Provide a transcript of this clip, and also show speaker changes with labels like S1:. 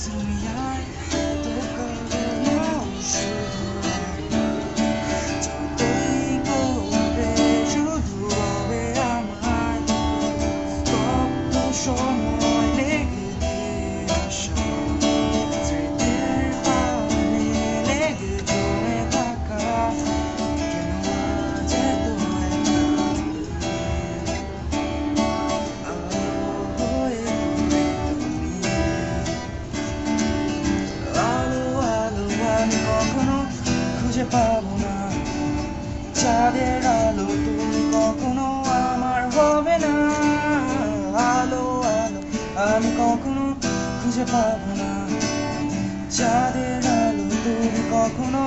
S1: দুনিয়ায় তো কারো শুধু যতই করবে শুধু হবে আমার কত সময় লেগে আসা স্মৃতির পানে লেগে জমে থাকা কেন আজ এত আলো আলো আমি কখনো খুঁজে পাবো না চাঁদের আলো তুমি কখনো আমার হবে না আলো আলো আমি কখনো খুঁজে পাবো না চাঁদের আলো তুমি কখনো